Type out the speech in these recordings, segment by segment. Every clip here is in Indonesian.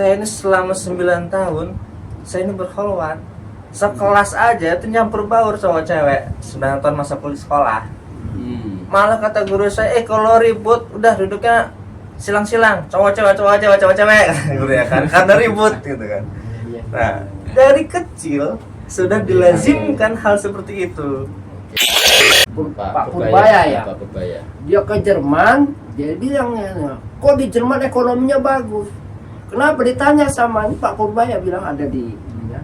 saya ini selama 9 tahun saya ini berkholwat. Sekelas aja itu nyampur baur cowok cewek 9 tahun masa kuliah sekolah. Malah kata guru saya, kalau ribut udah duduknya silang-silang, cowok cewek gitu ya kan, karena ribut gitu kan. Nah, dari kecil sudah dilazimkan hal seperti itu. Pak Purbaya ya. Pak Purbaya. Dia ke Jerman, dia bilangnya, kok di Jerman ekonominya bagus? Kenapa? Ditanya sama Pak Purbaya, bilang ada di ininya,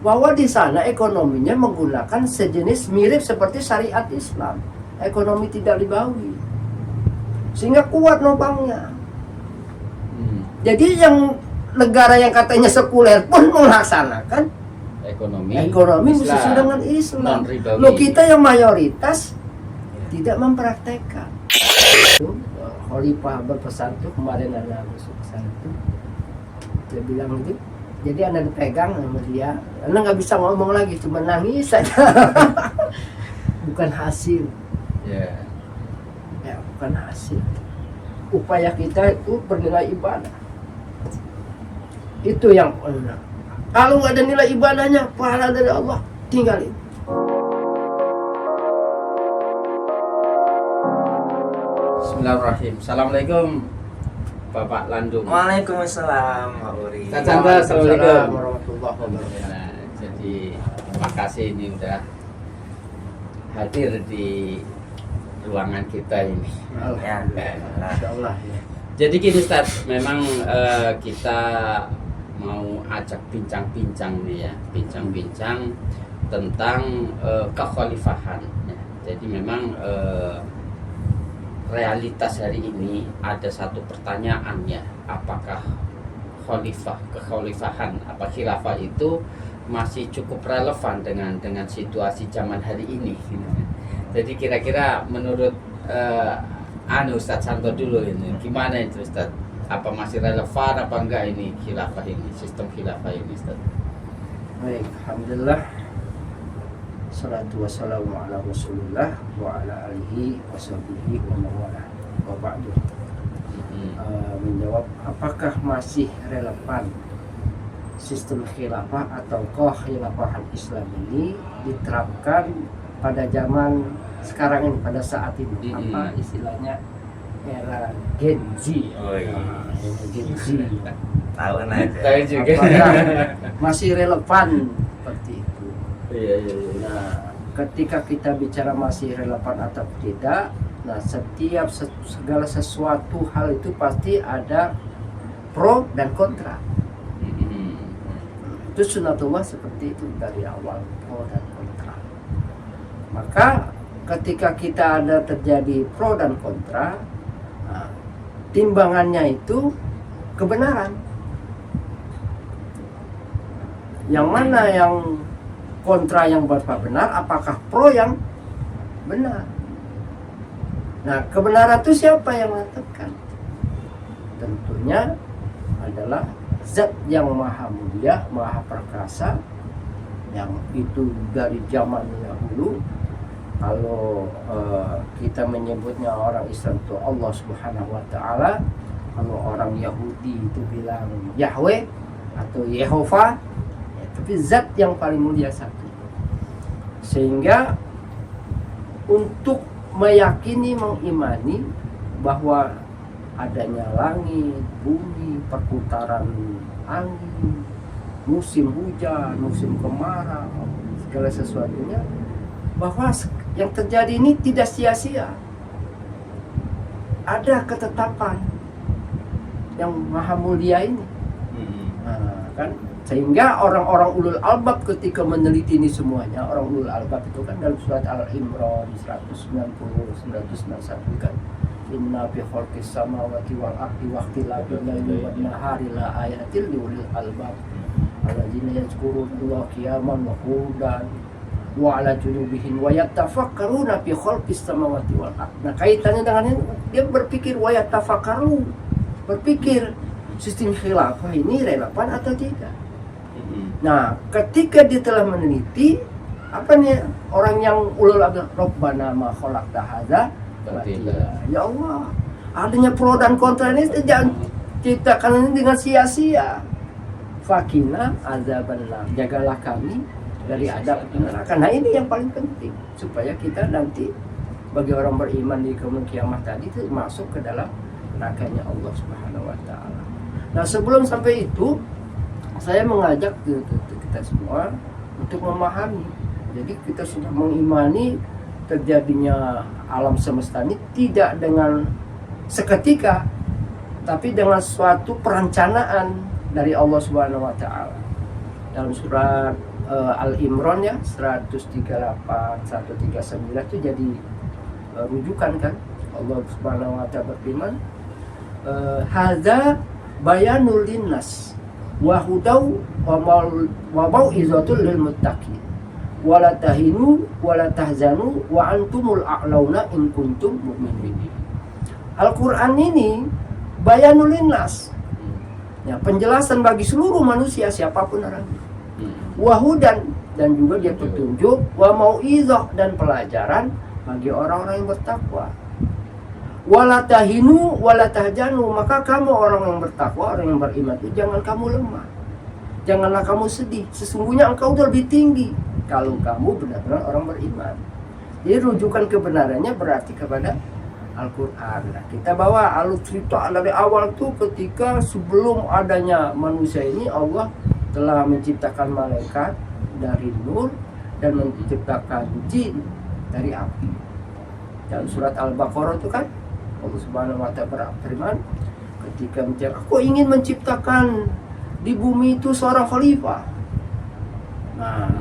bahwa di sana ekonominya menggunakan sejenis mirip seperti syariat Islam. Ekonomi tidak ribawi, sehingga kuat nopangnya. Jadi yang negara yang katanya sekuler pun melaksanakan ekonomi sesuai dengan Islam. Lo kita yang mayoritas tidak mempraktekkan. Khalifah berpesan tuh kemarin ada masuk pesan itu, dia bilang gitu. Jadi anda dipegang sama dia, anda nggak bisa ngomong lagi, cuma nangis saja. Bukan hasil. Ya, bukan hasil. Upaya kita itu bernilai ibadah. Itu yang kalau nggak ada nilai ibadahnya, pahala dari Allah tinggalin. Bismillahirrahmanirrahim. Assalamualaikum Bapak Landung. Waalaikumsalam Pak Uri. Assalamualaikum warahmatullahi wabarakatuh. Nah, jadi terima kasih ini udah hadir di ruangan kita ini. Ya. Insyaallah ya. Jadi gini Ustaz, memang kita mau ajak bincang-bincang nih ya, bincang-bincang tentang kekhalifahan. Ya. Jadi memang realitas hari ini ada satu pertanyaan ya, apakah kekhalifahan, apa khilafah itu masih cukup relevan dengan situasi zaman hari ini. Jadi kira-kira menurut Ustadz Santo dulu ini, gimana itu Ustadz? Apa masih relevan apa enggak ini khilafah ini, sistem khilafah ini Ustadz? Baik, alhamdulillah. Salatu wassalamu ala Rasulillah wa ala alihi wa sahbihi wa mawala. Wa ba'du. Menjawab apakah masih relevan sistem khilafah atau kekhilafahan Islam ini diterapkan pada zaman sekarang ini, pada saat ini, apa istilahnya era Gen Z. Gen Z. Tahu aja. Tahu juga. Apakah masih relevan seperti itu? Iya. Nah, ketika kita bicara masih relevan atau tidak, nah setiap segala sesuatu hal itu pasti ada pro dan kontra. Itu sunatullah seperti itu dari awal, pro dan kontra. Maka ketika kita ada terjadi pro dan kontra, nah, timbangannya itu kebenaran. Yang mana yang kontra yang bapak benar, apakah pro yang benar? Nah, kebenaran itu siapa yang menentukan? Tentunya adalah Zat yang maha mulia, maha perkasa, yang itu dari zaman dahulu. Kalau kita menyebutnya orang Islam itu Allah Subhanahu wa Ta'ala, kalau orang Yahudi itu bilang Yahweh atau Yehova, ya, tapi zat yang paling mulia satu. Sehingga untuk meyakini, mengimani bahwa adanya langit, bumi, perputaran angin, musim hujan, musim kemarau, segala sesuatunya, bahwa yang terjadi ini tidak sia-sia. Ada ketetapan yang maha mulia ini. Nah, kan? Sehingga orang-orang ulul albab ketika meneliti ini semuanya, orang ulul albab itu kan dalam surat Al-Imran 191 kan, inna fi khalqis samawati wal ardi wa ikhtilafil laili wan nahari la ayatil liulil albab alladzina yazkuruna qiyaman wa qu'udan wa ala junubihim wa yatafakkaruna fi khalqis samawati wal ardi. Nah, kaitannya dengan ini dia berpikir wa yatafakkaru, berpikir sistem khilafah ini relevan atau tidak. Nah, ketika dia telah meneliti apa nih orang yang ulul albab, Rabbana ma khalaqta hadza ya Allah, adanya pro dan kontra ini jangan ciptakan ini dengan sia-sia. fakina azabannar, jagalah kami dari adab neraka. Nah ini yang paling penting supaya kita nanti bagi orang beriman di kemudian kiamat tadi itu masuk ke dalam nerakanya Allah Subhanahu wa taala. Nah, sebelum sampai itu saya mengajak kita semua untuk memahami. Jadi kita sudah mengimani terjadinya alam semesta ini tidak dengan seketika, tapi dengan suatu perencanaan dari Allah Subhanahu wa taala. Dalam surat Al-Imran ya 138 139 itu jadi rujukan kan. Allah Subhanahu wa taala berfirman, hadza bayanul linnas wa hudaw wa mau'izatul lil muttaqin wala tahinu wala tahzanu wa antumul a'launa in kuntum mu'minin. Al-Qur'an ini bayanul linnas, ya, penjelasan bagi seluruh manusia siapapun orangnya. Wahudan, dan juga dia petunjuk, wa mau'izah, dan pelajaran bagi orang-orang yang bertakwa. Wala tahinu wala tahzanu, maka kamu orang yang bertakwa, orang yang beriman itu jangan kamu lemah. Janganlah kamu sedih, sesungguhnya engkau lebih tinggi kalau kamu benar-benar orang beriman. Jadi rujukan kebenarannya berarti kepada Al-Quran. Nah, kita bawa alur cerita dari awal tuh ketika sebelum adanya manusia ini Allah telah menciptakan malaikat dari nur dan menciptakan jin dari api. Dalam surat Al-Baqarah itu kan Allah Subhanahu wa taala berfirman ketika menciptakan, aku ingin menciptakan di bumi itu seorang khalifah. Nah,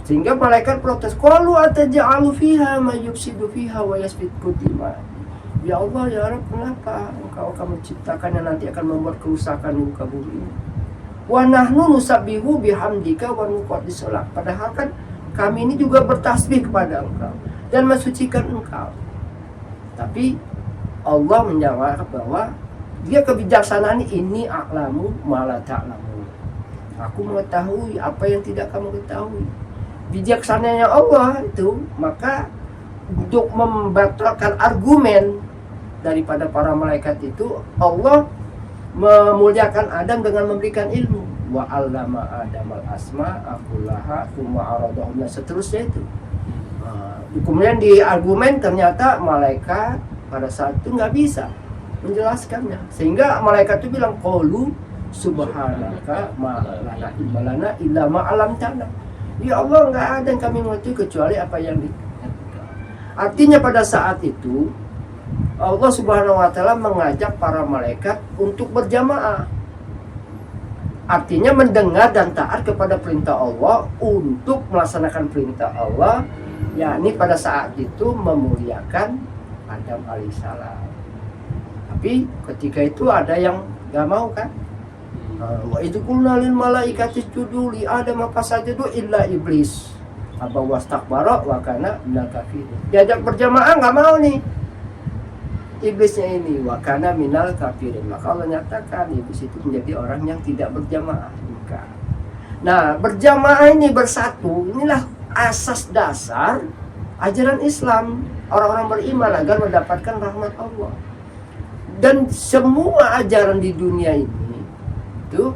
sehingga malaikat protes, qalu ataj'alu fiha may yufsidu fiha wa yasfiku dima. Ya Allah, ya Rabb, kenapa engkau akan menciptakan yang nanti akan membuat kerusakan di muka bumi ini? Wa nahnu nusabbihu bihamdika wa nuqaddisu lak. Padahal kan kami ini juga bertasbih kepada engkau dan mensucikan engkau. Tapi Allah menjawab bahwa dia kebijaksanaan ini a'lamu ma la ta'lamu. Aku mengetahui apa yang tidak kamu ketahui. Bijaksananya Allah itu, maka untuk membatalkan argumen daripada para malaikat itu, Allah memuliakan Adam dengan memberikan ilmu. Wa 'allama Adamal asma aqullaha tsumma aradahum, dan seterusnya itu. Kemudian di argumen ternyata malaikat pada saat itu nggak bisa menjelaskannya, sehingga malaikat itu bilang qalu subhanaka ma lana ilma lana illa ma 'allamtana. Ya Allah, nggak ada yang kami mengerti kecuali apa yang artinya pada saat itu Allah Subhanahu wa taala mengajak para malaikat untuk berjamaah. Artinya mendengar dan taat kepada perintah Allah untuk melaksanakan perintah Allah, yakni pada saat itu memuliakan Adam alaihissalam. Tapi ketika itu ada yang nggak mau kan? Wa idh qulna lil malaikati isjudu li Adam fasajadu illa iblis aba wastakbara wa kana minal kafirin. Diajak berjamaah nggak mau nih. Iblisnya ini wa kana minal kafirin. Maka Allah nyatakan iblis itu menjadi orang yang tidak berjamaah. Nah, berjamaah ini bersatu, inilah asas dasar ajaran Islam orang-orang beriman agar mendapatkan rahmat Allah. Dan semua ajaran di dunia ini itu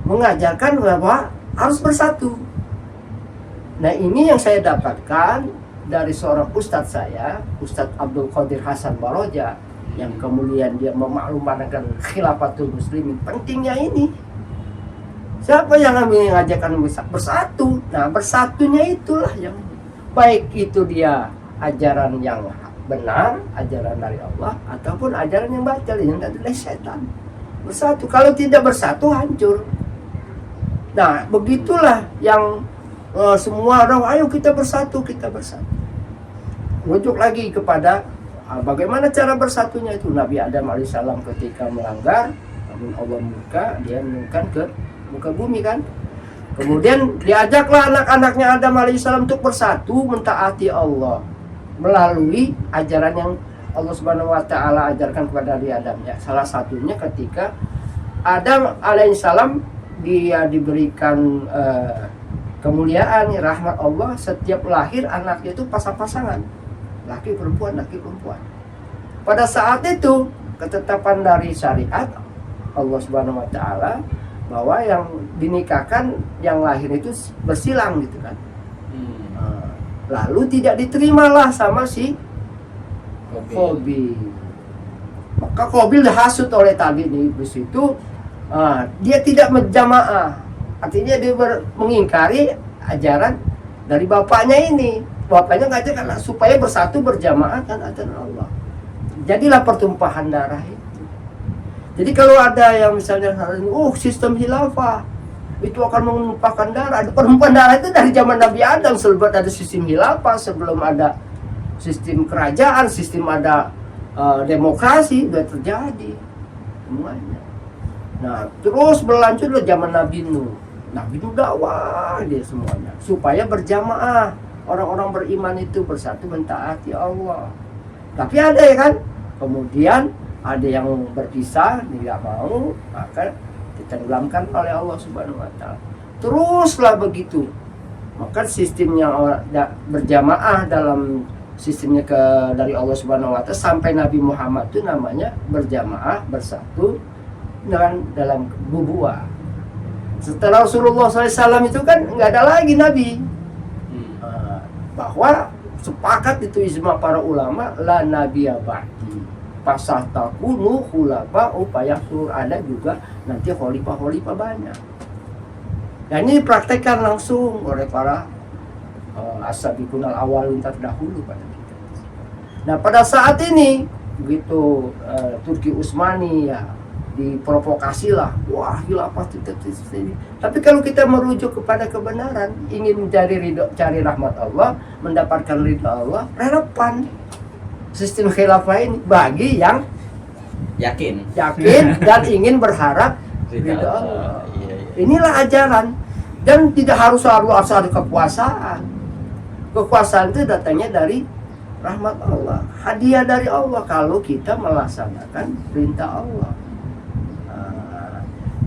mengajarkan bahwa harus bersatu. Nah, ini yang saya dapatkan dari seorang ustadz saya, Ustadz Abdul Qadir Hasan Baroja, yang kemudian dia memaklumkan khilafatul muslimin. Pentingnya ini. Siapa yang mengajarkan bersatu? Nah, bersatunya itulah yang baik itu dia ajaran yang benar, ajaran dari Allah, ataupun ajaran yang batil yang dari setan. Bersatu. Kalau tidak bersatu hancur. Nah, begitulah yang semua orang, ayo kita bersatu, kita bersatu. Rujuk lagi kepada bagaimana cara bersatunya itu. Nabi Adam alaihissalam ketika melanggar, namun Allah murka, dia menurunkan ke muka bumi kan. Kemudian diajaklah anak-anaknya Adam alaihissalam untuk bersatu mentaati Allah melalui ajaran yang Allah Subhanahu wa taala ajarkan kepada Nabi Adam ya. Salah satunya ketika Adam alaihissalam dia diberikan kemuliaan, rahmat Allah, setiap lahir anaknya itu pasang-pasangan, laki perempuan. Pada saat itu ketetapan dari syariat Allah Subhanahu wa taala bahwa yang dinikahkan yang lahir itu bersilang gitu kan. Lalu tidak diterimalah sama si Qabil. Maka Qabil dihasut oleh tadi di iblis itu, dia tidak berjamaah, artinya dia mengingkari ajaran dari bapaknya ini. Bapaknya ngajarkan supaya bersatu berjamaah kan ajaran Allah. Jadilah pertumpahan darah itu. Jadi kalau ada yang misalnya sistem khilafah itu akan menumpahkan darah. Penumpahan darah itu dari zaman Nabi Adam, sebelum ada sistem khilafah, sebelum ada sistem kerajaan, sistem ada demokrasi sudah terjadi semuanya. Nah, terus berlanjut ke zaman Nabi Nuh. Nabi Nuh dakwah dia semuanya supaya berjamaah, orang-orang beriman itu bersatu mentaati Allah. Tapi ada ya kan, kemudian ada yang berpisah, tidak mau, maka ditenggelamkan oleh Allah Subhanahu wa taala. Teruslah begitu. Maka sistemnya berjamaah dalam sistemnya dari Allah Subhanahu wa taala sampai Nabi Muhammad itu namanya berjamaah bersatu dalam bubuah. Setelah Rasulullah SAW itu kan nggak ada lagi Nabi. Bahwa sepakat itu ijma para ulama, la nabiyya ba'di pasah takunu khulafa upaya sur, ada juga nanti khalifah banyak. Dan ini dipraktekkan langsung oleh para as-sabiqunal awalun terdahulu pada kita. Nah, pada saat ini begitu Turki Utsmani ya diprovokasilah, wah khilafah ini. Tapi kalau kita merujuk kepada kebenaran, ingin mencari ridho, cari rahmat Allah, mendapatkan ridho Allah, relevan sistem khilafah ini bagi yang yakin dan ingin berharap ridho Allah. Inilah ajaran, dan tidak harus ada kekuasaan. Kekuasaan itu datangnya dari rahmat Allah, hadiah dari Allah kalau kita melaksanakan perintah Allah.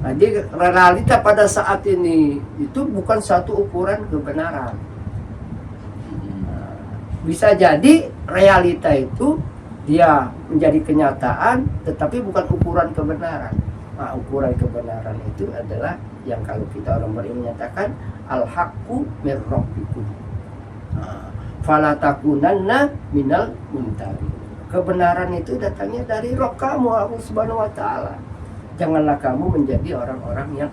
Jadi realita pada saat ini itu bukan satu ukuran kebenaran. Bisa jadi realita itu dia menjadi kenyataan, tetapi bukan ukuran kebenaran. Nah, ukuran kebenaran itu adalah yang kalau kita orang beriman menyatakan al-haqqu mir rabbikum. Fala takunanna minal mumtari. Kebenaran itu datangnya dari Rabb kamu, Allah Subhanahu wa taala. Janganlah kamu menjadi orang-orang yang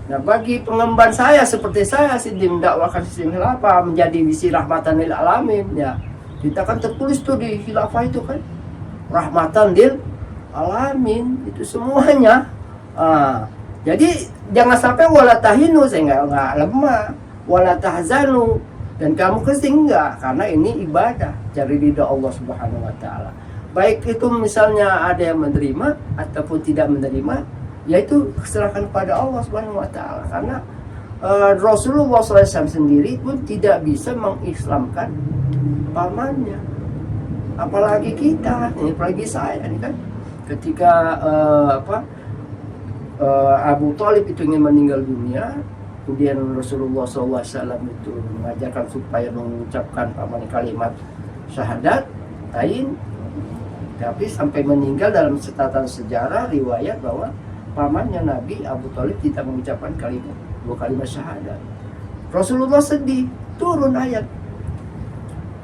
Nah, bagi pengemban saya seperti saya sistem mendakwakan sistem khilafah menjadi visi rahmatan lil alamin ya. Kita kan tertulis tuh di khilafah itu kan rahmatan lil alamin itu semuanya. Jadi jangan sampai wala tahinu, saya enggak lemah, wala tahzanu, dan kamu kesing enggak, karena ini ibadah cari ridha Allah Subhanahu wa taala. Baik itu misalnya ada yang menerima ataupun tidak menerima, yaitu serahkan kepada Allah Subhanahu wa taala, karena Rasulullah SAW sendiri pun tidak bisa mengislamkan pamannya, apalagi kita ini, apalagi saya ini kan ketika Abu Thalib itu ingin meninggal dunia, kemudian Rasulullah SAW itu mengajarkan supaya mengucapkan kalimat syahadat tain, tapi sampai meninggal dalam catatan sejarah riwayat bahwa pamannya Nabi Abu Thalib tidak mengucapkan dua kalimat syahadat. Rasulullah sedih, turun ayat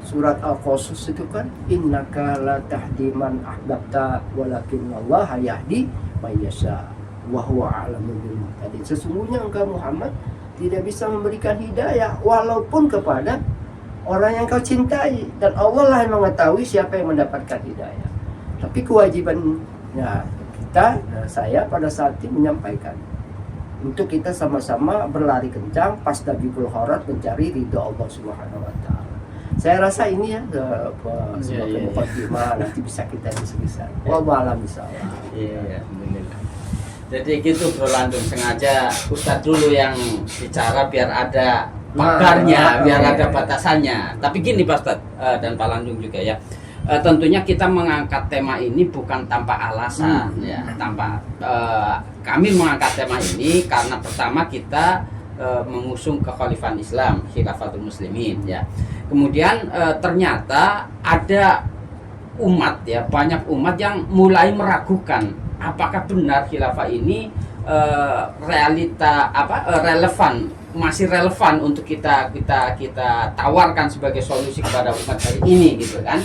surat Al-Qasas itu kan innaka la tahdi man ahbabta walakinallaha yahdi may yasha wa huwa a'lamu bil muhtadin. Sesungguhnya engkau Muhammad tidak bisa memberikan hidayah walaupun kepada orang yang kau cintai, dan Allah lah yang mengetahui siapa yang mendapatkan hidayah. Tapi kewajibannya kita, saya pada saat ini menyampaikan untuk kita sama-sama berlari kencang pasdabiqul khairat mencari ridho Allah Subhanahu wa taala. Saya rasa ini ya sebagai mukadimah, nanti bisa kita diskusikan. Wallahu a'lam bishawab. Iya, alhamdulillah. Jadi gitu Bro Landung, sengaja Ustadz dulu yang bicara biar ada pagarnya, biar ada batasannya. Tapi gini Pak Ustadz dan Pak Landung juga ya. Tentunya kita mengangkat tema ini bukan tanpa alasan ya, kami mengangkat tema ini karena pertama kita mengusung kekhalifahan Islam, Khilafatul Muslimin ya. Kemudian ternyata ada umat ya, banyak umat yang mulai meragukan apakah benar khilafah ini relevan, masih relevan untuk kita tawarkan sebagai solusi kepada umat hari ini gitu kan.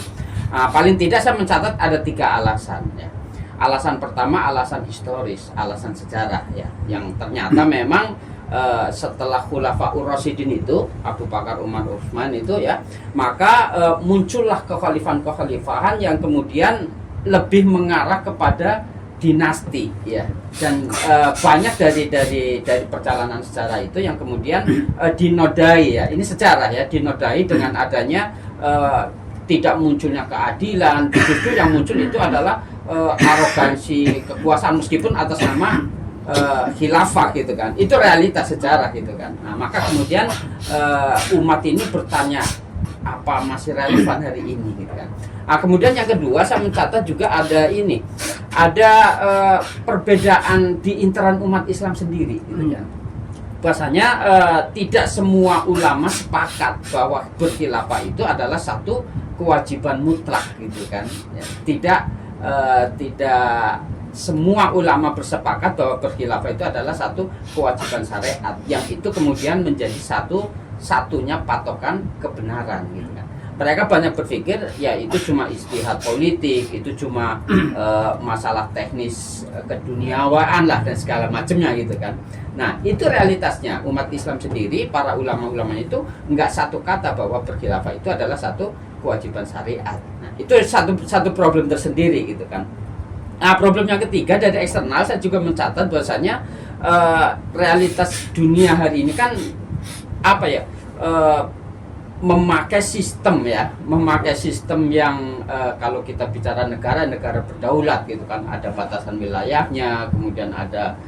Paling tidak saya mencatat ada 3 alasan ya. Alasan pertama alasan historis, alasan sejarah ya, yang ternyata memang setelah Khulafaur Rasyidin itu Abu Bakar, Umar, Utsman itu ya, maka muncullah kekhalifahan yang kemudian lebih mengarah kepada dinasti ya, dan banyak dari perjalanan sejarah itu yang kemudian dinodai ya, ini sejarah ya, dinodai dengan adanya tidak munculnya keadilan. Justru yang muncul itu adalah arogansi kekuasaan meskipun atas nama khilafah gitu kan. Itu realitas sejarah gitu kan. Nah, maka kemudian umat ini bertanya, apa masih relevan hari ini gitu kan. Nah, kemudian yang kedua saya mencatat juga ada ini, ada perbedaan di internal umat Islam sendiri gitu kan. Bahasanya tidak semua ulama sepakat bahwa berkhilafah itu adalah satu kewajiban mutlak gitu kan ya. Tidak semua ulama bersepakat bahwa berkhilafah itu adalah satu kewajiban syariat yang itu kemudian menjadi satunya patokan kebenaran gitu kan. Mereka banyak berpikir ya itu cuma ijtihad politik, itu cuma masalah teknis keduniawaan lah dan segala macamnya gitu kan. Nah, itu realitasnya umat Islam sendiri, para ulama-ulama itu enggak satu kata bahwa berkhilafah itu adalah satu kewajiban syariat. Nah, itu satu problem tersendiri gitu kan. Nah, problem yang ketiga dari eksternal saya juga mencatat bahwasanya realitas dunia hari ini kan apa ya, memakai sistem yang kalau kita bicara negara berdaulat gitu kan, ada batasan wilayahnya, kemudian ada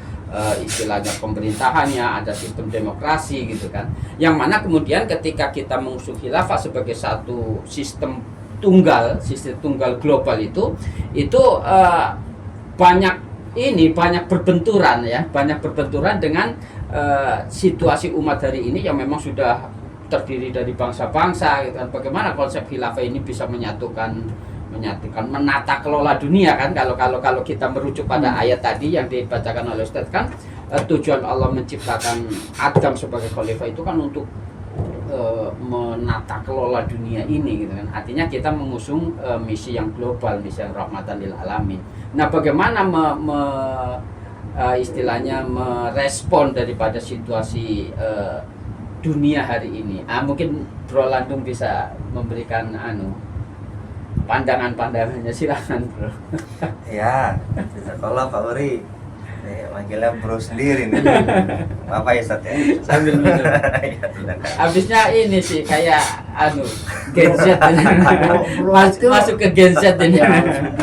istilahnya pemerintahannya, ada sistem demokrasi gitu kan, yang mana kemudian ketika kita mengusung khilafah sebagai satu sistem tunggal global itu banyak berbenturan ya, dengan situasi umat hari ini yang memang sudah terdiri dari bangsa-bangsa gitu kan. Bagaimana konsep khilafah ini bisa menyatukan menata kelola dunia kan, kalau kita merujuk pada ayat tadi yang dibacakan oleh Ustaz kan, tujuan Allah menciptakan Adam sebagai khalifah itu kan untuk menata kelola dunia ini gitu kan. Artinya kita mengusung misi yang global, misi yang rahmatan lil alamin. Nah, bagaimana istilahnya merespon daripada situasi dunia hari ini? Mungkin Bro Landung bisa memberikan pandangannya, silakan Bro. Ya, kalau Pak Uri manggilnya Bro sendiri nih. Apa ya Ustaz ya? Sambil minum. Habisnya ini sih kayak Gen Z ini. Masuk ke Gen Z ini.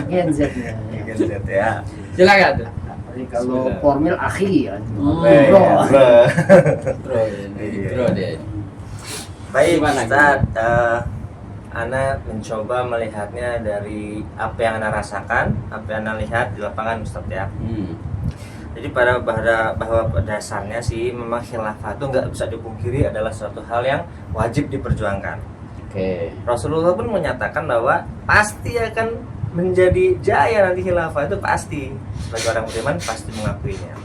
Gen Z ya. Gen Z ya. Silakan tuh. Jadi kalau formil akhi ya. Bro deh. Baik Gimana, Ustaz, Ana mencoba melihatnya dari apa yang Ana rasakan, apa yang Ana lihat di lapangan Ustaz ya. Jadi bahwa dasarnya sih memang khilafah itu nggak bisa dipungkiri adalah suatu hal yang wajib diperjuangkan. Oke. Rasulullah pun menyatakan bahwa pasti akan menjadi jaya nanti khilafah, itu pasti. Sebagai orang beriman pasti mengakuinya.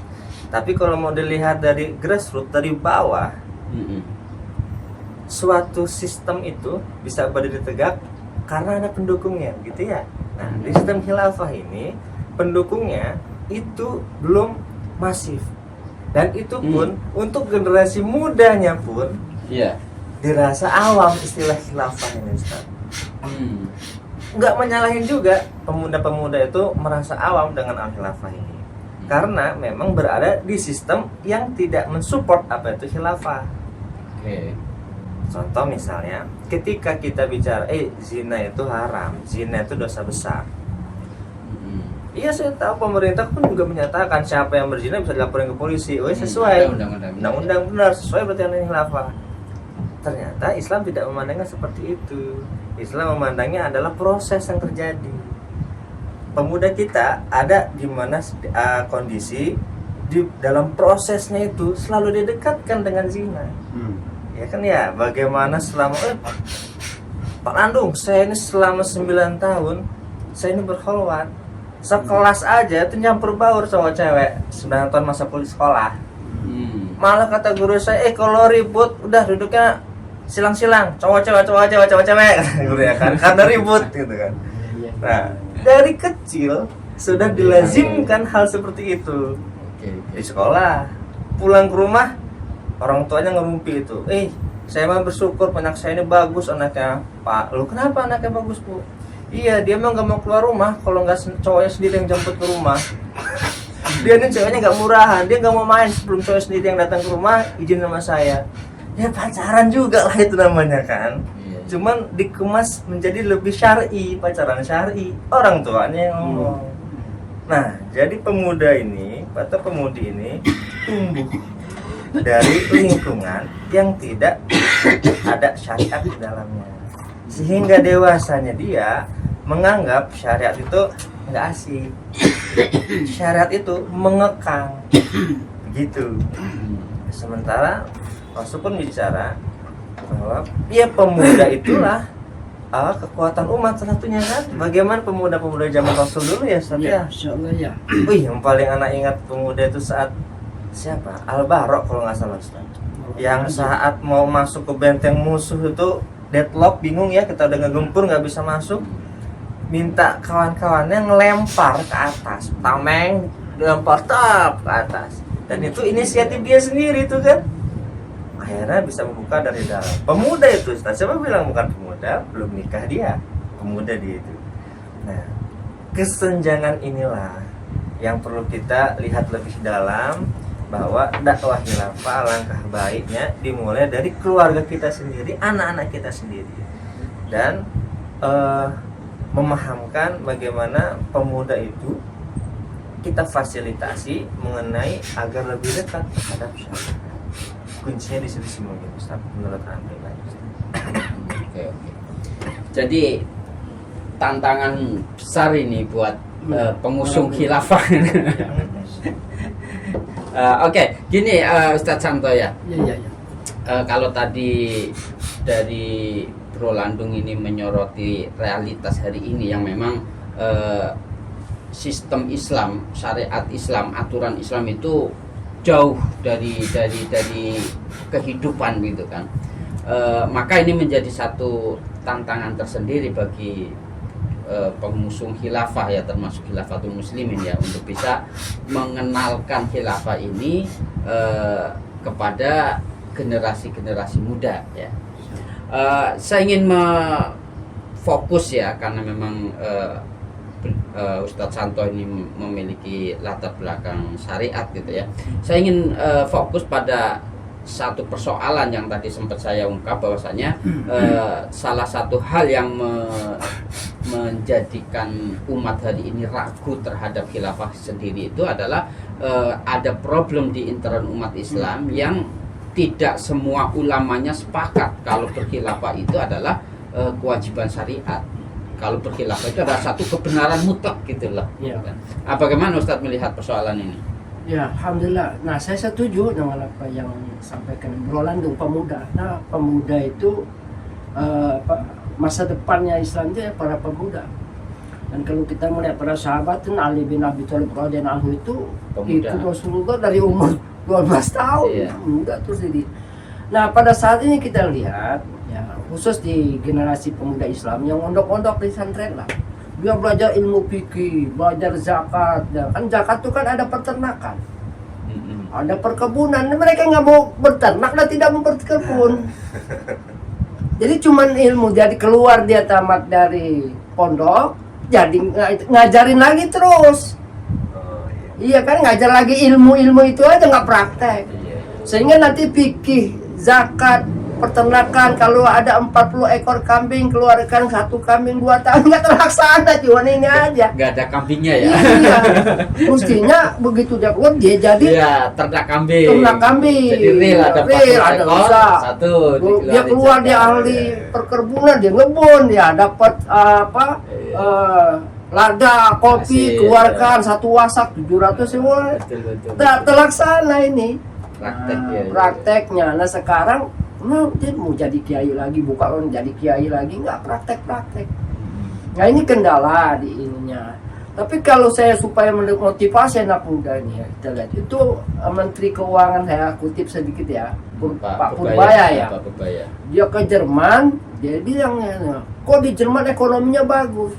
Tapi kalau mau dilihat dari grassroots, dari bawah, suatu sistem itu bisa berdiri tegak karena ada pendukungnya, gitu ya. Nah, di sistem khilafah ini pendukungnya itu belum masif, dan itu pun untuk generasi mudanya pun dirasa awam istilah khilafah ini Ustaz. Nggak menyalahin juga pemuda-pemuda itu merasa awam dengan al-khilafah ini, karena memang berada di sistem yang tidak mensupport apa itu khilafah. Contoh misalnya, ketika kita bicara zina itu haram, zina itu dosa besar. Iya, saya tahu pemerintah pun juga menyatakan siapa yang berzina bisa dilaporin ke polisi. Sesuai undang-undang, benar, sesuai berarti yang khilafah. Ternyata Islam tidak memandangnya seperti itu. Islam memandangnya adalah proses yang terjadi. Pemuda kita ada di mana kondisi di dalam prosesnya itu selalu didekatkan dengan zina. Ya kan ya, bagaimana selama Pak Landung, saya ini selama 9 tahun saya ini berkholwat. sekelas aja itu nyampur baur cowok cewek 9 tahun masa kuliah sekolah. Malah kata guru saya, kalau ribut udah duduknya silang-silang, cowok cewek guru ya kan, karena ribut gitu kan. Nah, dari kecil sudah dilazimkan hal seperti itu. Di sekolah, pulang ke rumah orang tuanya ngerumpi itu. Saya mah bersyukur anak saya ini bagus anaknya. Pak, lu kenapa anaknya bagus, Bu? Iya, dia mah nggak mau keluar rumah kalau nggak cowoknya sendiri yang jemput ke rumah. Dia nih ceweknya nggak murahan, dia nggak mau main sebelum cowok sendiri yang datang ke rumah izin sama saya. Ya pacaran juga lah itu namanya kan. Cuman dikemas menjadi lebih syar'i, pacaran syar'i, orang tuanya yang ngomong. Nah, jadi pemuda ini atau pemudi ini tumbuh dari lingkungan yang tidak ada syariat di dalamnya, sehingga dewasanya dia menganggap syariat itu nggak asik, syariat itu mengekang, gitu. Sementara Rasul pun bicara bahwa ya pemuda itulah kekuatan umat salah satunya kan. Bagaimana pemuda-pemuda zaman Rasul dulu ya, Ustaz ya? Insyaallah ya. Yang paling anak ingat pemuda itu saat siapa? Al-Bara kalau nggak salah, Ustaz. Yang saat mau masuk ke benteng musuh itu deadlock, bingung ya, kita udah ngegempur nggak bisa masuk, minta kawan-kawannya ngelempar ke atas, tameng dilempar tap ke atas, dan itu inisiatif dia sendiri tuh kan. Akhirnya bisa membuka dari dalam. Pemuda itu, Ustaz, siapa bilang bukan pemuda? Belum nikah dia, pemuda dia itu. Nah, kesenjangan inilah yang perlu kita lihat lebih dalam, bahwa dakwah khilafah alangkah baiknya dimulai dari keluarga kita sendiri, anak-anak kita sendiri, dan memahamkan bagaimana pemuda itu kita fasilitasi mengenai agar lebih dekat terhadap syariat. Kuncinya di situ semua, Ustaz, menurut Anda. Oke. Jadi tantangan besar ini buat pengusung khilafah. Oke, gini Ustadz Santo ya. Iya. Kalau tadi dari Bro Landung ini menyoroti realitas hari ini yang memang sistem Islam, syariat Islam, aturan Islam itu jauh dari kehidupan gitu kan. Maka ini menjadi satu tantangan tersendiri bagi pengusung khilafah ya, termasuk khilafatul muslimin ya, untuk bisa mengenalkan khilafah ini kepada generasi-generasi muda ya. Saya ingin fokus ya, karena memang Ustadz Santo ini memiliki latar belakang syariat gitu ya. Saya ingin fokus pada satu persoalan yang tadi sempat saya ungkap, bahwasanya salah satu hal yang menjadikan umat hari ini ragu terhadap khilafah sendiri itu adalah ada problem di internal umat Islam yang tidak semua ulamanya sepakat kalau berkhilafah itu adalah kewajiban syariat. Kalau berkhilafah itu adalah satu kebenaran mutlak gitu loh. Ya. Bagaimana Ustadz melihat persoalan ini? Ya, alhamdulillah. Nah, saya setuju dengan apa yang disampaikan Bro Landung, pemuda. Nah, pemuda itu masa depannya Islam itu ya para pemuda. Dan kalau kita melihat para sahabat, Ali bin Abi Thalib radhiyallahu anhu itu Pemuda. ikut Rasulullah dari umur 12 tahun, Iya. muda terus jadi. Nah, pada saat ini kita lihat ya, khusus di generasi pemuda Islam yang mondok-mondok di pesantren lah. Dia belajar ilmu fikih, belajar zakat. Ya. Kan zakat itu kan ada peternakan, ada perkebunan. Mereka nggak mau berternak dan tidak mau berkebun. Jadi cuman ilmu, jadi keluar dia tamat dari pondok, jadi ngajarin lagi terus. Iya kan, ngajar lagi ilmu itu aja, nggak praktek. Sehingga nanti fikih, zakat, peternakan, kalau ada 40 ekor kambing, keluarkan 1 kambing 2 tahun, nggak terlaksana, cuma ini aja. Nggak ada kambingnya ya? Iya, mestinya begitu dia keluar, dia jadi ternak kambing. ternak kambing. Jadi real ada 40 ada ekor, bisa. satu Dia keluar, dia ahli perkebunan, dia ngebun, dia dapat lada, kopi, Hasil, keluarkan 1 wasak 700 semua. Betul. Terlaksana ini Praktek ya. prakteknya. Nah sekarang dia mau jadi kiai lagi, buka orang jadi kiai lagi, nggak praktek. Nah ini kendala di ininya. Tapi kalau saya supaya memotivasi anak muda ini ya, kita lihat itu Menteri Keuangan, saya kutip sedikit ya, Pak Purbaya ya. Pak Purbaya. Dia ke Jerman, dia bilang kok di Jerman ekonominya bagus.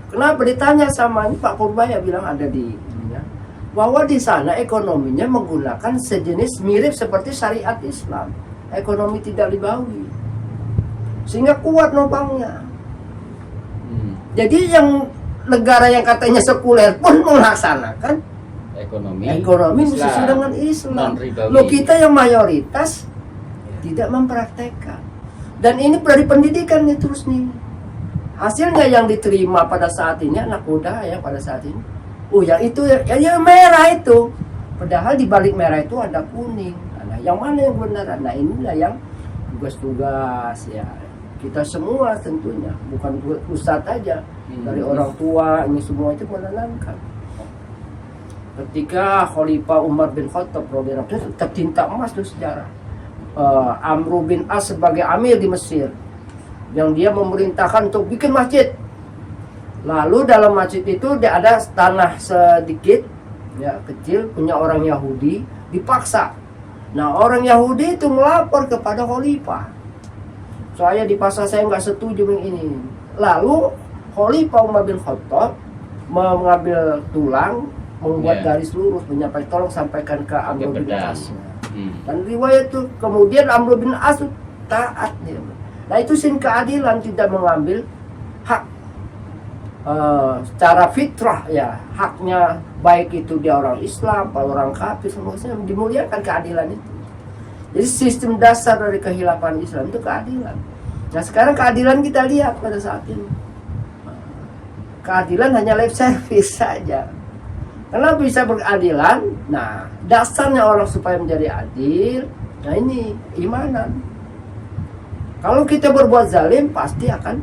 Kenapa? Ditanya sama ini Pak Purbaya bilang ada di ininya, bahwa di sana ekonominya menggunakan sejenis mirip seperti syariat Islam, ekonomi tidak ribawi, sehingga kuat nopangnya. Jadi yang negara yang katanya sekuler pun melaksanakan ekonomi sesuai dengan Islam. Lo kita yang mayoritas tidak mempraktekkan. Dan ini dari pendidikan nih terus nih. Hasilnya yang diterima pada saat ini anak muda ya pada saat ini. Oh ya itu ya merah itu. Padahal di balik merah itu ada kuning. Nah, yang mana yang benar? Nah inilah yang tugas-tugas ya. Kita semua tentunya, bukan ustadz aja, dari orang tua ini semua itu menanamkan. Ketika Khalifah Umar bin Khattab radhiyallahu anhu tertinta emas itu sejarah. Amr bin As sebagai amir di Mesir, yang dia memerintahkan untuk bikin masjid. Lalu dalam masjid itu dia ada tanah sedikit, ya kecil punya orang Yahudi, dipaksa. Nah orang Yahudi itu melapor kepada Khalifah. Saya di pasar saya nggak setuju dengan ini. Lalu Khalifah Umar bin Khattab mengambil tulang, membuat garis lurus, menyampaikan tolong sampaikan ke Amr bin As. Dan riwayat itu kemudian Amr bin As taat dia. Nah itu sin keadilan, tidak mengambil hak secara fitrah ya, haknya baik itu dia orang Islam, orang kafir, semuanya dimuliakan keadilan itu. Jadi sistem dasar dari kehilafan Islam itu keadilan. Nah sekarang keadilan kita lihat pada saat ini. Keadilan hanya lip service saja. Karena bisa berkeadilan, nah dasarnya orang supaya menjadi adil, nah ini imanan. Kalau kita berbuat zalim pasti akan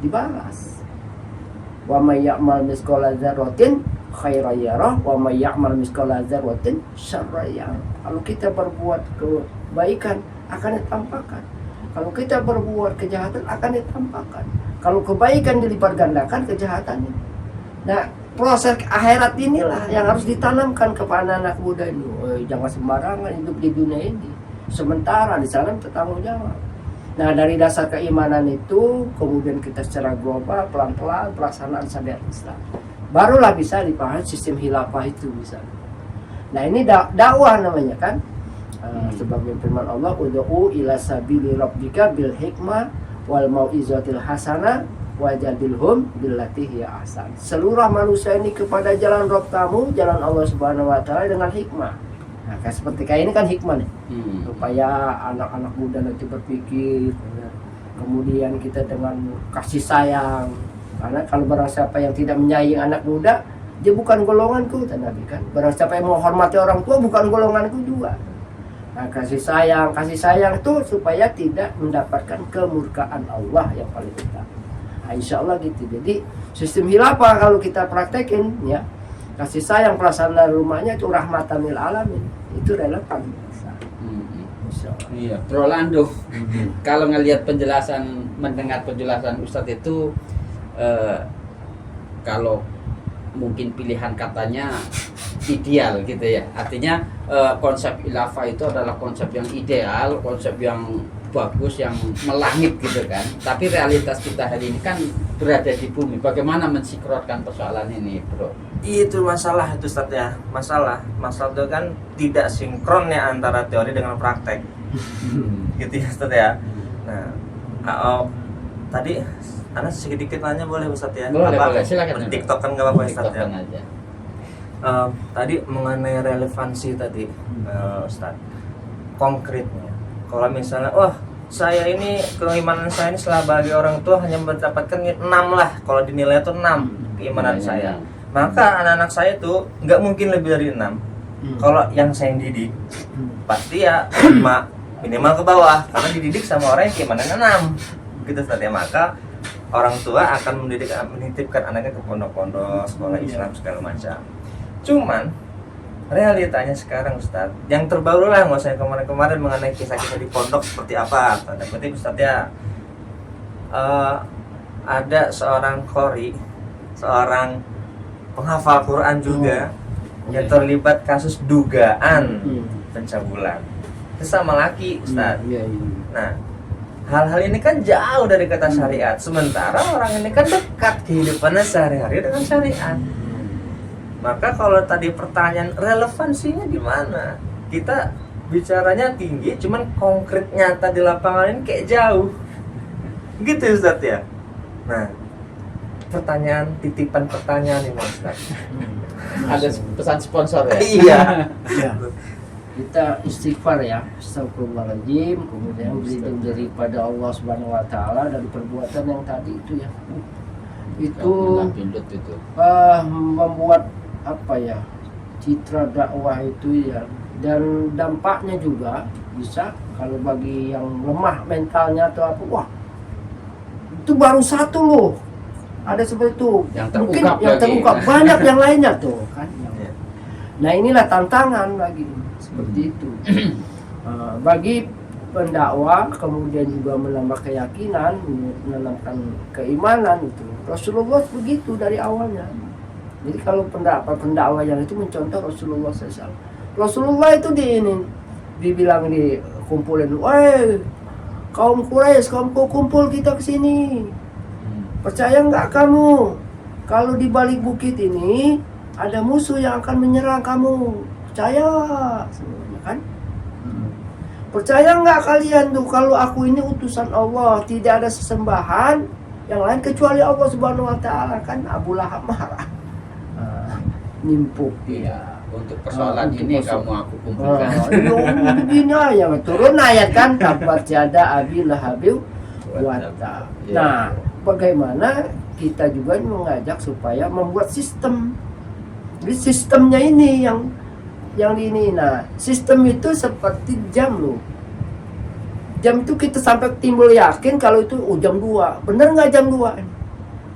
dibalas. Wa may ya'mal mithqala dzarratin khairan yarah wa may ya'mal mithqala dzarratin syarran yarah. Kalau kita berbuat kebaikan akan ditampakkan. Kalau kita berbuat kejahatan akan ditampakkan. Kalau kebaikan dilipat gandakan kejahatannya. Nah, proses akhirat inilah yang harus ditanamkan kepada anak muda ini. Jangan sembarangan hidup di dunia ini. Sementara di sana bertanggung jawab. Nah, dari dasar keimanan itu kemudian kita secara global pelan-pelan pelaksanaan syariat Islam. Barulah bisa dipahami sistem khilafah itu bisa. Nah ini dakwah namanya kan, sebagai firman Allah, ud'u ila sabili rabbika bil hikmah wal mau'izatil hasanah wajadilhum billati hiya ahsan. Seluruh manusia ini kepada jalan Rabb kamu, jalan Allah Subhanahu wa taala dengan hikmah. Nah, kayak seperti kayak ini kan hikmah nih. Supaya anak-anak muda nanti berpikir, kemudian kita dengan kasih sayang. Karena kalau barang siapa yang tidak menyayangi anak muda, dia bukan golonganku, kata Nabi kan. Barang siapa yang menghormati orang tua, bukan golonganku juga. Nah, kasih sayang itu supaya tidak mendapatkan kemurkaan Allah yang paling utama. Nah, insya Allah gitu. Jadi sistem khilafah kalau kita praktekin, ya kasih sayang pelaksanaan rumahnya itu rahmatan lil alamin, itu relevan. Iya, Bro Lando. Kalau ngelihat mendengar penjelasan Ustadz itu, kalau mungkin pilihan katanya ideal gitu ya. Artinya konsep khilafah itu adalah konsep yang ideal, konsep yang bagus, yang melangit gitu kan. Tapi realitas kita hari ini kan berada di bumi. Bagaimana mensinkronkan persoalan ini, Bro? Itu masalah itu Ustaz ya. Masalah itu kan tidak sinkron ya antara teori dengan praktek. Gitu ya Ustaz ya. Nah, tadi Anas sedikit nanya boleh Ustaz ya? Boleh, silakan. TikTok kan enggak apa-apa Ustaz ya. Aja. Tadi mengenai relevansi tadi Ustaz. Konkretnya. Kalau misalnya, saya ini keimanan saya ini sebagai orang tua hanya mendapatkan 6 lah. Kalau dinilai itu 6 keimanan saya. Maka anak-anak saya itu nggak mungkin lebih dari 6. Kalau yang saya didik pasti ya 5 minimal ke bawah, karena dididik sama orang yang keimanannya 6. Gitu Ustaz ya. Maka orang tua akan menitipkan anaknya ke pondok-pondok, sekolah Islam segala macam. Cuman realitanya sekarang Ustaz, yang terbaru lah, nggak usah kemarin-kemarin mengenai kisah-kisah di pondok seperti apa. Tanda kutip Ustaz ya, ada seorang qori, seorang penghafal Quran juga yang terlibat kasus dugaan pencabulan. Itu sama laki, Ustaz. Iya, iya. Nah, hal-hal ini kan jauh dari kata syariat. Sementara orang ini kan dekat kehidupannya sehari-hari dengan syariat. Maka kalau tadi pertanyaan relevansinya di mana? Kita bicaranya tinggi, cuman konkret nyata di lapangan ini kayak jauh. Gitu Ustaz ya. Nah, titipan pertanyaan ini Ustaz. Ada pesan sponsor ya? Iya. Ya. Kita istighfar ya, astagfirullahaladzim, kemudian berlindung daripada Allah Subhanahu wa taala dari perbuatan yang tadi itu ya. Itu Pindut itu. membuat apa ya? Citra dakwah itu ya, dan dampaknya juga bisa kalau bagi yang lemah mentalnya atau apa, wah itu baru satu loh, ada seperti itu, Yang mungkin terungkap yang lagi. terungkap banyak yang lainnya tuh kan. Iya. Nah inilah tantangan lagi seperti itu. Bagi pendakwah kemudian juga menambah keyakinan, menanamkan keimanan itu. Rasulullah begitu dari awalnya. Jadi kalau pendakwah yang itu mencontoh Rasulullah SAW. Rasulullah itu dibilang dikumpulin, "Woi, kaum Quraisy, kaum kumpul kita ke sini. Percaya nggak kamu kalau di balik bukit ini ada musuh yang akan menyerang kamu? Percaya?" Semuanya kan? Percaya nggak kalian tuh kalau aku ini utusan Allah, tidak ada sesembahan yang lain kecuali Allah Subhanahu wa taala? Kan Abu Lahab marah. Nimpuk dia. Untuk persoalan Untuk ini persoalan. kamu aku kumpulkan. Begini aja turun ayat kan, tabat jada abi lahabil wata. Nah, bagaimana kita juga mengajak supaya membuat sistem. Jadi sistemnya ini yang ini. Nah, sistem itu seperti jam loh. Jam itu kita sampai timbul yakin kalau itu jam 2. Bener nggak jam 2?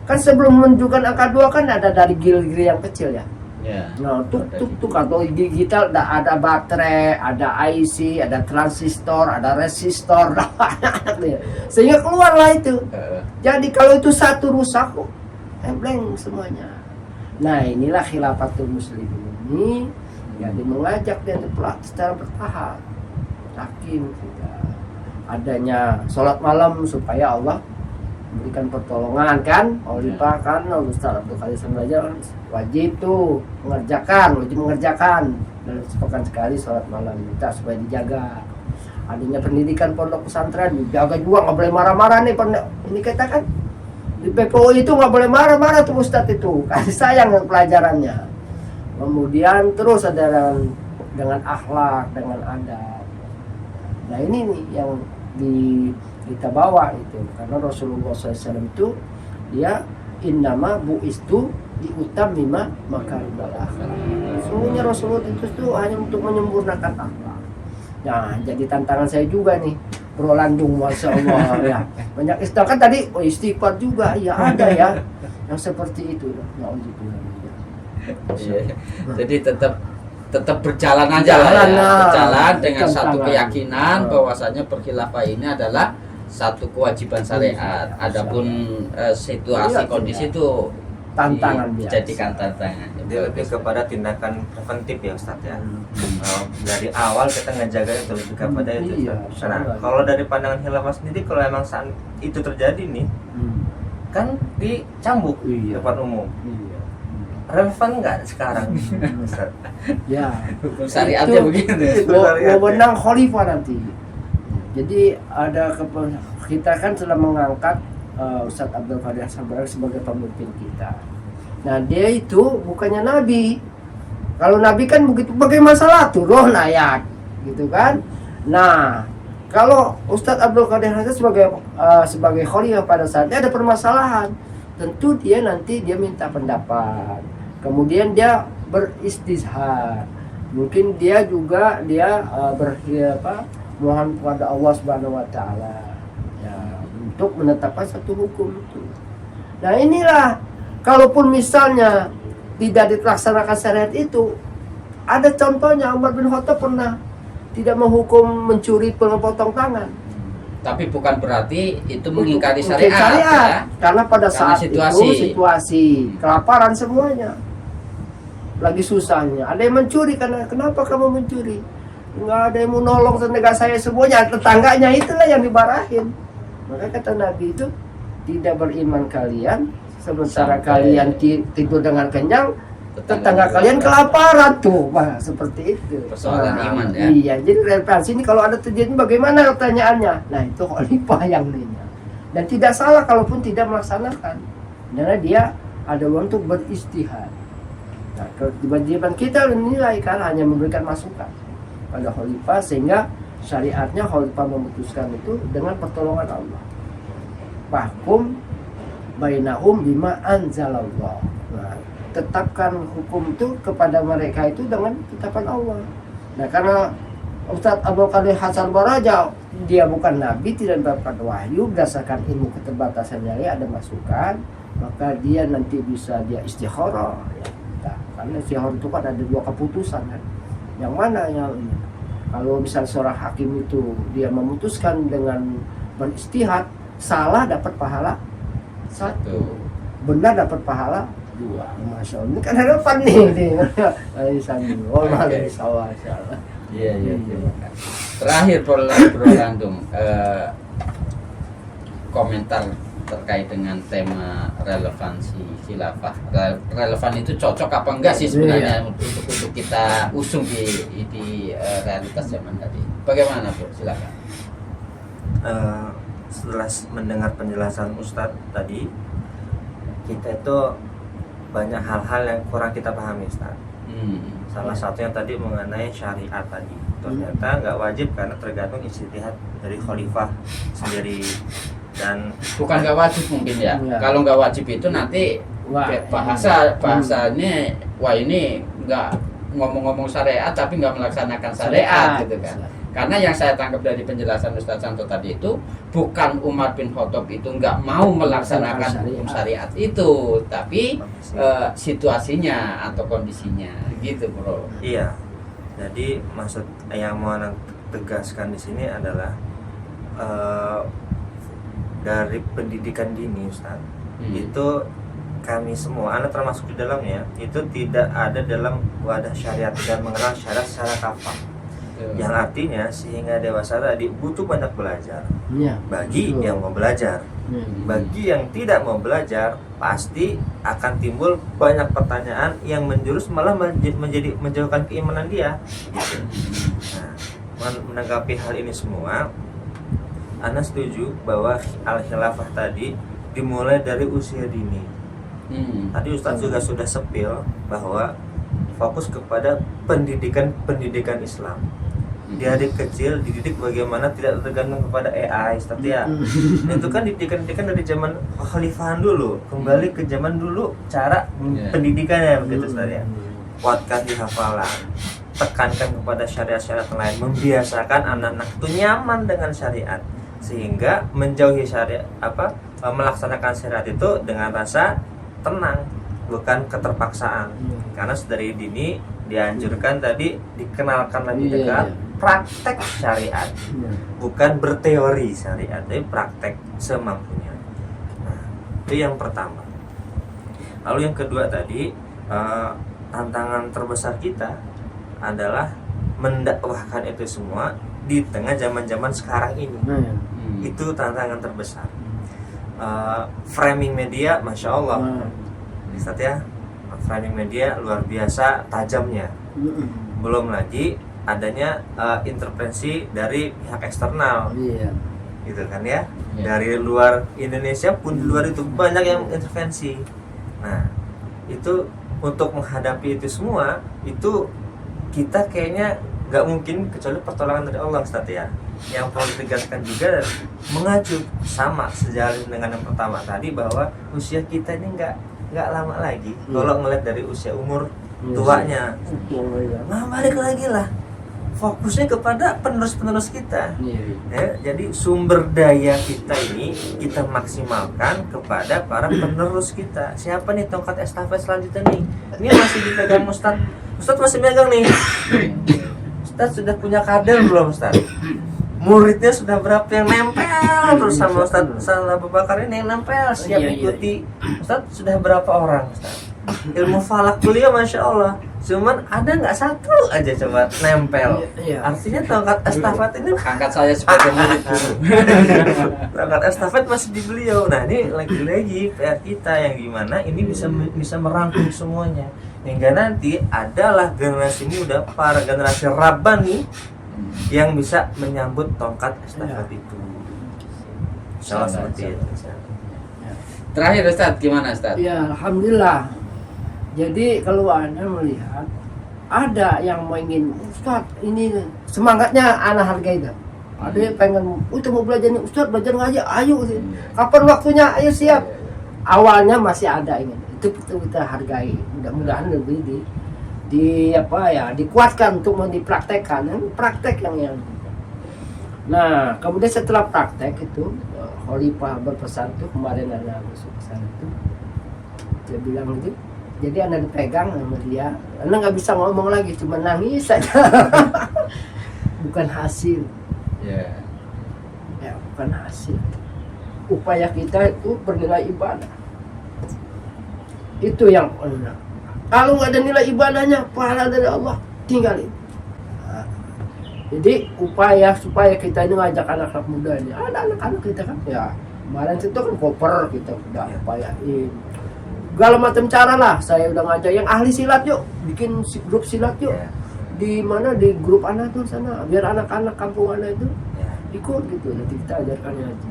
Kan sebelum menunjukkan angka 2 kan ada dari gil-gil yang kecil ya. Ya. Nah, tuk atau digital ada baterai, ada IC, ada transistor, ada resistor, sehingga keluarlah itu. Jadi kalau itu satu rusak, blank semuanya. Nah, inilah khilafatul muslimin ini, jadi mengajak dia secara bertahap, yakin sudah adanya sholat malam supaya Allah memberikan pertolongan kan, Olipa kan, Ustaz Abdul Qadir belajar wajib tuh mengerjakan dan sepekan sekali sholat malam, minta supaya dijaga. Adanya pendidikan pondok pesantren dijaga juga, nggak boleh marah-marah nih ini kita kan di PPO itu nggak boleh marah-marah tuh Ustadz itu, kasih sayang pelajarannya. Kemudian terus ada dengan akhlak, dengan adab. Nah ini nih yang kita bawa itu, karena Rasulullah SAW itu dia innama bu'istu diutammima makarimal akhlak. Sesungguhnya Rasulullah itu hanya untuk menyempurnakan akhlak. Nah, jadi tantangan saya juga nih, Bro Landung, Masya Allah ya. Banyak istighfar kan tadi, istighfar juga, ya ada ya yang seperti itu. Ya Jadi tetap berjalan aja lah ya. Berjalan dengan satu keyakinan bahwasanya perkhilafah ini adalah satu kewajiban syariat. Adapun situasi kondisi itu tantangan dijadikan tantangan. Jadi lebih kepada tindakan preventif ya Ustadz ya. Dari awal kita ngejaga itu lebih kepada itu. Nah, kalau dari pandangan khilafah sendiri, kalau emang saat itu terjadi nih, kan dicambuk di depan umum. Relevan nggak sekarang? Ustadz? Ya, syariatnya begitu. Wewenang khalifah nanti. Jadi kita kan sudah mengangkat Ustadz Abdul Qadir As-Sabari sebagai pemimpin kita. Nah dia itu bukannya nabi. Kalau nabi kan begitu bagai masalah turun ayat, gitu kan. Nah kalau Ustadz Abdul Qadir As-Sabari sebagai khalifah pada saatnya ada permasalahan, tentu dia minta pendapat. Kemudian dia beristishar. Mungkin dia juga mohon kepada Allah Subhanahu wa taala ya, untuk menetapkan satu hukum itu. Nah, inilah kalaupun misalnya tidak dilaksanakan syariat itu, ada contohnya Umar bin Khattab pernah tidak menghukum mencuri potong tangan. Tapi bukan berarti itu mengingkari syariat, ya. Karena pada saat situasi. itu situasi kelaparan semuanya. lagi susahnya. Ada yang mencuri, karena kenapa kamu mencuri? Nggak ada yang mau nolong tetangga saya, semuanya tetangganya itulah yang dimarahin. Maka kata Nabi itu, tidak beriman kalian sementara kalian tidur dengan kenyang, tetangga kalian kelaparan tuh. Wah, seperti itu. Persoalan iman ya. Iya, jadi referensi ini kalau ada terjadi bagaimana pertanyaannya? Nah, itu khalifah yang nanya. Dan tidak salah kalaupun tidak melaksanakan. Karena dia ada untuk beristihad. Nah, kewajiban kita menilai kan hanya memberikan masukan pada khalifah, sehingga syariatnya khalifah memutuskan itu dengan pertolongan Allah. Fahkum bainahum bima anzalallah. Nah, tetapkan hukum itu kepada mereka itu dengan ketetapan Allah. Nah, karena Ustadz Abdul Qadir Hasan Baraja dia bukan nabi, tidak dapat wahyu, berdasarkan ilmu keterbatasannya ada masukan, maka dia nanti bisa dia istikharah ya. Nah, karena istikharah itu kan ada dua keputusan kan. Yang mana yang kalau misal seorang hakim itu dia memutuskan dengan beristihad, salah dapat pahala 1, benar dapat pahala 2. Masya Allah, ini kan harapan nih. Iya. Terakhir Bro Landung, komentar terkait dengan tema relevansi khilafah. Relevan itu cocok apa enggak sih sebenarnya untuk kita usung di realitas zaman tadi. Bagaimana Bro? Silakan. Setelah mendengar penjelasan Ustadz tadi, kita itu banyak hal-hal yang kurang kita pahami, Ustadz. Salah satunya tadi mengenai syariat tadi. Ternyata nggak wajib karena tergantung ijtihad dari khalifah sendiri. Dan bukan nggak wajib mungkin ya. Kalau nggak wajib itu nanti bahasanya wah ini nggak ngomong-ngomong syariat tapi nggak melaksanakan syariat gitu kan. Karena yang saya tangkap dari penjelasan Ustadz Santo tadi itu bukan Umar bin Khattab itu nggak mau melaksanakan hukum syariat itu, tapi situasinya atau kondisinya gitu Bro. Iya. Jadi maksud yang mau tegaskan di sini adalah dari pendidikan dini Ustaz, itu kami semua, anak termasuk di dalamnya, itu tidak ada dalam wadah syariat dan mengenal syariat secara kafah. Yang artinya sehingga dewasa tadi butuh banyak belajar bagi yang mau belajar. Bagi yang tidak mau belajar pasti akan timbul banyak pertanyaan yang menjurus malah menjauhkan keimanan dia gitu. Nah, menanggapi hal ini semua, Ana setuju bahwa al-khilafah tadi dimulai dari usia dini. Tadi Ustadz juga sudah sepil bahwa fokus kepada pendidikan Islam. Dari kecil dididik bagaimana tidak tergantung kepada AI, Ustadz ya. Itu kan didikan dari zaman kekhalifahan dulu, kembali ke zaman dulu cara pendidikannya begitu Ustadz ya. Kuatkan di hafalan, tekankan kepada syariat-syariat lain, membiasakan anak-anak itu nyaman dengan syariat sehingga menjauhi syariat melaksanakan syariat itu dengan rasa tenang, bukan keterpaksaan. Karena dari dini dianjurkan tadi dikenalkan lebih dekat praktek syariat, bukan berteori syariat, tapi praktek semampunya. Nah, itu yang pertama. Lalu yang kedua tadi, tantangan terbesar kita adalah mendakwahkan itu semua di tengah zaman-zaman sekarang ini. Itu tantangan terbesar. Framing media, masya Allah, Ustaz ya, framing media luar biasa tajamnya. Belum lagi adanya intervensi dari pihak eksternal, gitu kan ya. Dari luar Indonesia pun di luar itu banyak yang intervensi. Nah, itu untuk menghadapi itu semua, itu kita kayaknya nggak mungkin kecuali pertolongan dari Allah, Ustaz ya. Yang perlu ditegaskan juga mengacu sama sejalan dengan yang pertama tadi bahwa usia kita ini nggak lama lagi. Kalau ngeliat dari usia umur tuanya, nah balik lagi lah fokusnya kepada penerus-penerus kita. Ya, jadi sumber daya kita ini kita maksimalkan kepada para penerus kita. Siapa nih tongkat estafet selanjutnya nih? Ini masih dipegang Ustadz masih megang nih. Ustadz sudah punya kader belum Ustadz? Muridnya sudah berapa yang nempel terus sama Ustadz Abu Bakar ini yang nempel siap ikuti Ustadz sudah berapa orang Ustadz? Ilmu falak kuliah masya Allah Cuman ada nggak satu aja coba nempel. Iya. Artinya tongkat estafet ini Angkat saya sebagai murid guru. tongkat estafet masih di beliau. Nah ini lagi-lagi PR kita yang gimana ini bisa merangkum semuanya. Hingga nanti adalah generasi muda, para generasi Rabbani yang bisa menyambut tongkat estafet itu. Salah seperti itu. Terakhir Ustadz, gimana Ustadz? Ya, alhamdulillah. Jadi kalau Anda melihat ada yang mau ingin Ustaz ini semangatnya anak hargai itu. Ada yang pengen, itu mau belajar nih Ustaz, belajar ngaji, ayo sih. Kapan waktunya? Ayo siap. Awalnya masih ada ingin. Itu kita hargai. Mudah-mudahan lebih di apa ya, dikuatkan untuk mau dipraktekkan. Praktek yang. Nah, kemudian setelah praktek itu Khalifah berpesan tuh kemarin ada masuk pesan itu. Dia bilang gitu. Jadi Anda dipegang sama dia, Anda nggak bisa ngomong lagi, cuma nangis saja. Bukan hasil. Ya, bukan hasil. Upaya kita itu bernilai ibadah. Itu yang enak. Kalau nggak ada nilai ibadahnya, pahala dari Allah tinggalin. Nah, jadi upaya supaya kita ini ngajak anak-anak muda ini, ada anak-anak kita kan, ya kemarin itu kan koper kita udah upayain. Segala macam cara lah, saya udah ngajak yang ahli silat yuk, bikin grup silat yuk. Di mana di grup anak tuh sana, biar anak-anak kampung anak itu ikut gitu, nanti kita ajarkan ngaji.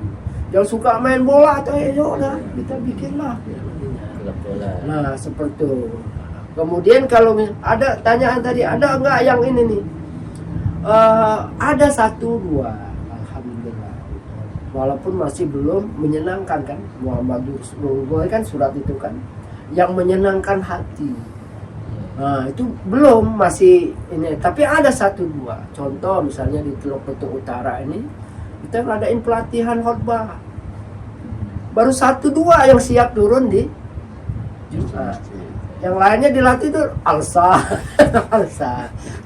Yang suka main bola atau ya udah kita bikin lah. Klub bola. Nah seperti itu. Kemudian kalau ada tanyaan tadi, ada nggak yang ini nih? Ada 1-2, alhamdulillah. Walaupun masih belum menyenangkan kan, Muhammad Rasulullah kan surat itu kan yang menyenangkan hati. Nah itu belum, masih ini, tapi ada 1-2 contoh misalnya di Teluk Betung Utara ini kita ngadain pelatihan khotbah, baru 1-2 yang siap turun di Jumat. Yang lainnya dilatih tuh alsa.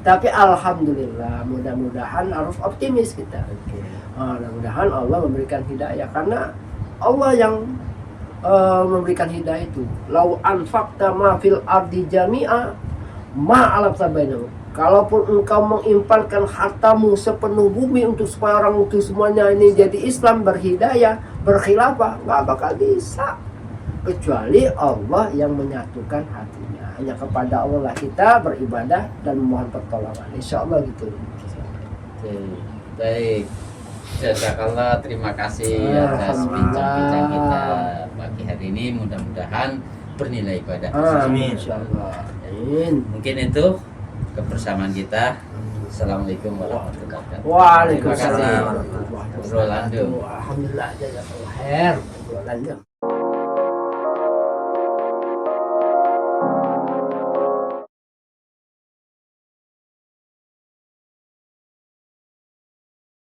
Tapi alhamdulillah, mudah-mudahan harus optimis kita. Mudah-mudahan Allah memberikan hidayah, karena Allah yang memberikan hidayah itu. Lau anfaqta ma fil ardi jami'a ma alaf sabainahu. Kalaupun engkau menginfakkan hartamu sepenuh bumi untuk supaya orang itu semuanya ini jadi Islam, berhidayah, berkhilafah, nggak bakal bisa. Kecuali Allah yang menyatukan hatinya. Hanya kepada Allah lah kita beribadah dan memohon pertolongan. Insya Allah gitu. Baik. Jazakallah, terima kasih atas bincang-bincang kita pagi hari ini. Mudah-mudahan bernilai ibadah. Amin. Insya Allah. Amin. Mungkin itu kebersamaan kita. Assalamualaikum warahmatullahi wabarakatuh. Waalaikumsalam. Terima kasih. Bro Lando. Alhamdulillah, jazakallah khair. Bro Lando.